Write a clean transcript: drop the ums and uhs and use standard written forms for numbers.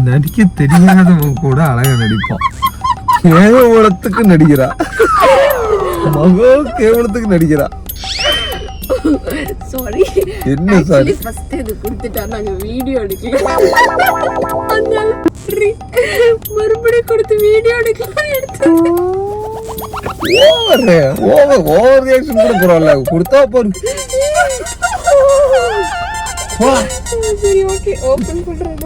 நடிக்க தெரியாதவங்க கூட அழகா நடிப்பான். கேவலத்துக்கு நடிக்கிறா, மகோ கேவலத்துக்கு நடிக்கிறா. சாரி, என்ன சாரி? ஃபர்ஸ்ட் இது கொடுத்துட்டா நாங்க வீடியோ எடுக்கல, அதனால மறுபடியும் கொடுத்து வீடியோ எடுக்கலாம் எடுத்து. ஓவர் ரியாக்ஷன் கூட பரவாயில்ல, கொடுத்தா போறோம். சரி ஓகே, ஓபன் பண்றேன்.